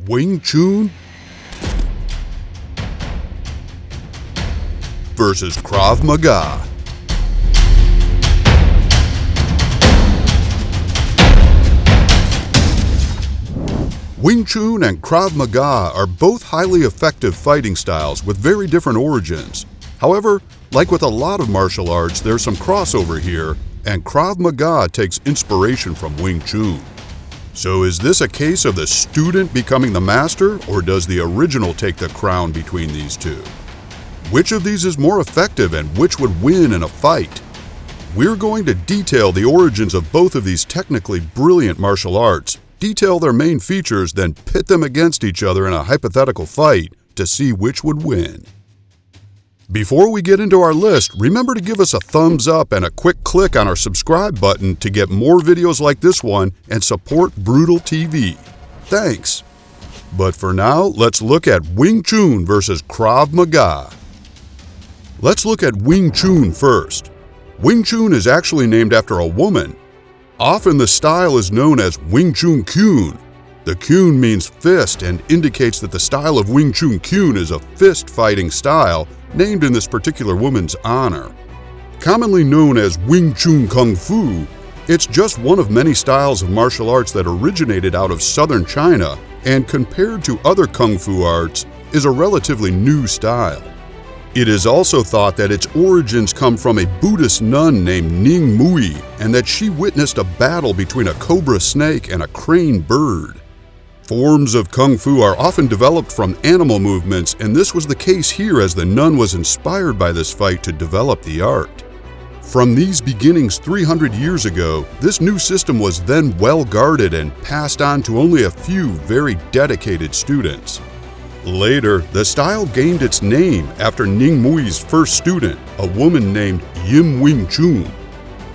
Wing Chun versus Krav Maga. Wing Chun and Krav Maga are both highly effective fighting styles with very different origins. However, like with a lot of martial arts, there's some crossover here, and Krav Maga takes inspiration from Wing Chun. So is this a case of the student becoming the master, or does the original take the crown between these two? Which of these is more effective and which would win in a fight? We're going to detail the origins of both of these technically brilliant martial arts, detail their main features, then pit them against each other in a hypothetical fight to see which would win. Before we get into our list, remember to give us a thumbs up and a quick click on our subscribe button to get more videos like this one and support Brutal TV. Thanks! But for now, let's look at Wing Chun versus Krav Maga. Let's look at Wing Chun first. Wing Chun is actually named after a woman. Often the style is known as Wing Chun Kyun. The Kyun means fist and indicates that the style of Wing Chun Kyun is a fist fighting style named in this particular woman's honor. Commonly known as Wing Chun Kung Fu, it's just one of many styles of martial arts that originated out of southern China and compared to other Kung Fu arts is a relatively new style. It is also thought that its origins come from a Buddhist nun named Ning Mui and that she witnessed a battle between a cobra snake and a crane bird. Forms of Kung Fu are often developed from animal movements, and this was the case here as the nun was inspired by this fight to develop the art. From these beginnings 300 years ago, this new system was then well guarded and passed on to only a few very dedicated students. Later, the style gained its name after Ning Mui's first student, a woman named Yim Wing Chun.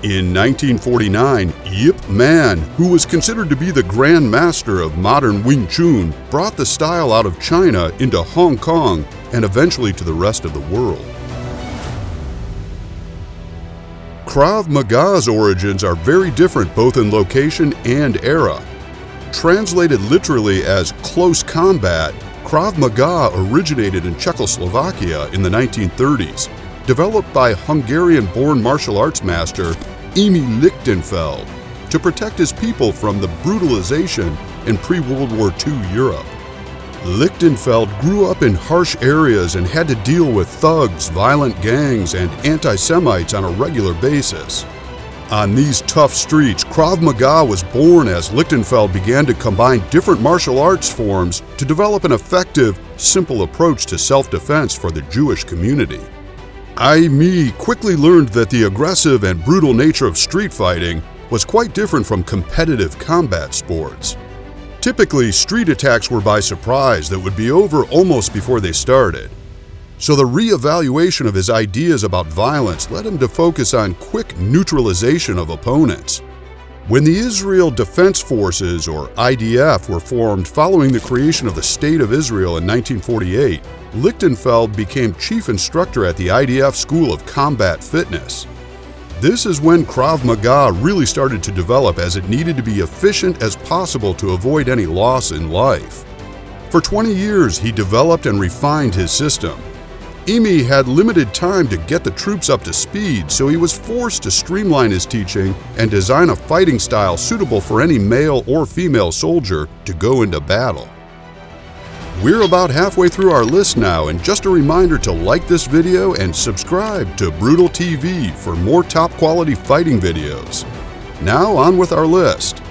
In 1949, Yip Man, who was considered to be the Grand Master of modern Wing Chun, brought the style out of China into Hong Kong and eventually to the rest of the world. Krav Maga's origins are very different both in location and era. Translated literally as close combat, Krav Maga originated in Czechoslovakia in the 1930s, developed by Hungarian-born martial arts master Emil Lichtenfeld to protect his people from the brutalization in pre-World War II Europe. Lichtenfeld grew up in harsh areas and had to deal with thugs, violent gangs, and anti-Semites on a regular basis. On these tough streets, Krav Maga was born as Lichtenfeld began to combine different martial arts forms to develop an effective, simple approach to self-defense for the Jewish community. Emil quickly learned that the aggressive and brutal nature of street fighting was quite different from competitive combat sports. Typically, street attacks were by surprise that would be over almost before they started. So the re-evaluation of his ideas about violence led him to focus on quick neutralization of opponents. When the Israel Defense Forces, or IDF, were formed following the creation of the State of Israel in 1948, Lichtenfeld became chief instructor at the IDF School of Combat Fitness. This is when Krav Maga really started to develop, as it needed to be efficient as possible to avoid any loss in life. For 20 years, he developed and refined his system. Emil had limited time to get the troops up to speed, so he was forced to streamline his teaching and design a fighting style suitable for any male or female soldier to go into battle. We're about halfway through our list now, and just a reminder to like this video and subscribe to Brutal TV for more top-quality fighting videos. Now on with our list.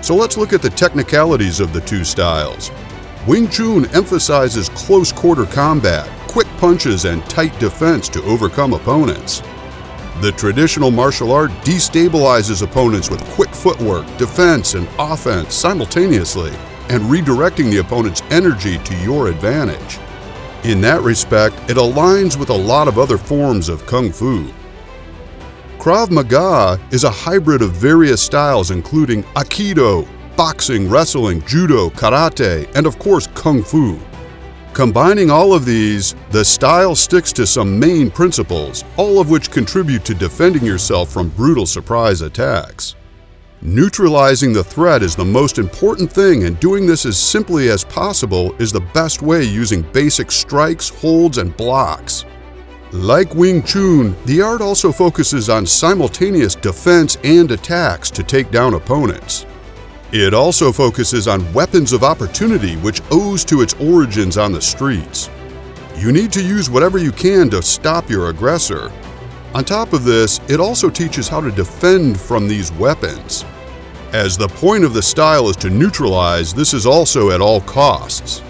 So let's look at the technicalities of the two styles. Wing Chun emphasizes close-quarter combat, quick punches, and tight defense to overcome opponents. The traditional martial art destabilizes opponents with quick footwork, defense, and offense simultaneously, and redirecting the opponent's energy to your advantage. In that respect, it aligns with a lot of other forms of Kung Fu. Krav Maga is a hybrid of various styles including Aikido, boxing, wrestling, judo, karate, and of course Kung Fu. Combining all of these, the style sticks to some main principles, all of which contribute to defending yourself from brutal surprise attacks. Neutralizing the threat is the most important thing, and doing this as simply as possible is the best way using basic strikes, holds, and blocks. Like Wing Chun, the art also focuses on simultaneous defense and attacks to take down opponents. It also focuses on weapons of opportunity, which owes to its origins on the streets. You need to use whatever you can to stop your aggressor. On top of this, it also teaches how to defend from these weapons. As the point of the style is to neutralize, this is also at all costs.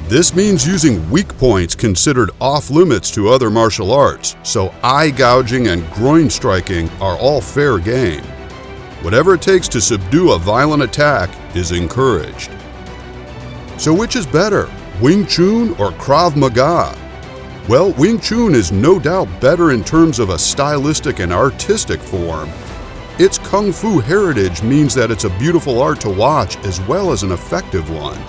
This means using weak points considered off-limits to other martial arts, so eye gouging and groin striking are all fair game. Whatever it takes to subdue a violent attack is encouraged. So which is better, Wing Chun or Krav Maga? Well, Wing Chun is no doubt better in terms of a stylistic and artistic form. Its Kung Fu heritage means that it's a beautiful art to watch as well as an effective one.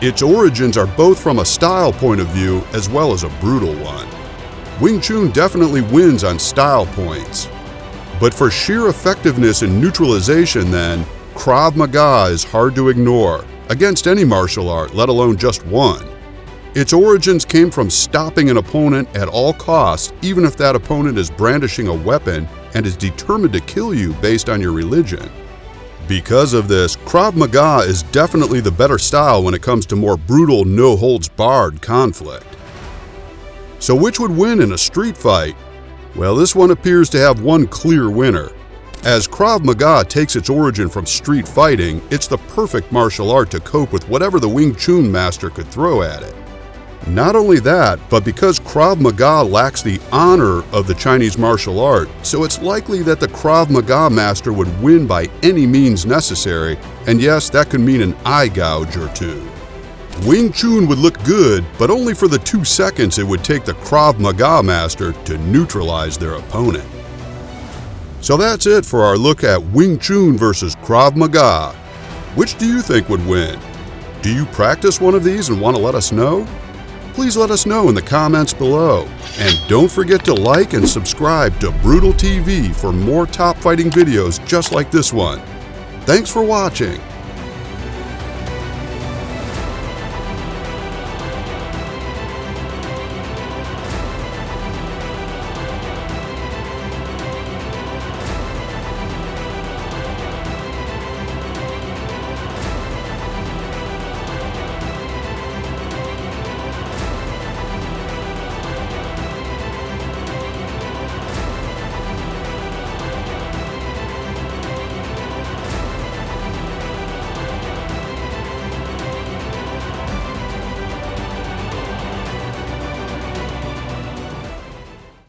Its origins are both from a style point of view as well as a brutal one. Wing Chun definitely wins on style points. But for sheer effectiveness and neutralization then, Krav Maga is hard to ignore, against any martial art, let alone just one. Its origins came from stopping an opponent at all costs, even if that opponent is brandishing a weapon and is determined to kill you based on your religion. Because of this, Krav Maga is definitely the better style when it comes to more brutal, no-holds-barred conflict. So which would win in a street fight? Well, this one appears to have one clear winner. As Krav Maga takes its origin from street fighting, it's the perfect martial art to cope with whatever the Wing Chun master could throw at it. Not only that, but because Krav Maga lacks the honor of the Chinese martial art, so it's likely that the Krav Maga master would win by any means necessary, and yes, that could mean an eye gouge or two. Wing Chun would look good, but only for the 2 seconds it would take the Krav Maga master to neutralize their opponent. So that's it for our look at Wing Chun versus Krav Maga. Which do you think would win? Do you practice one of these and want to let us know? Please let us know in the comments below. And don't forget to like and subscribe to Brutal TV for more top fighting videos just like this one. Thanks for watching.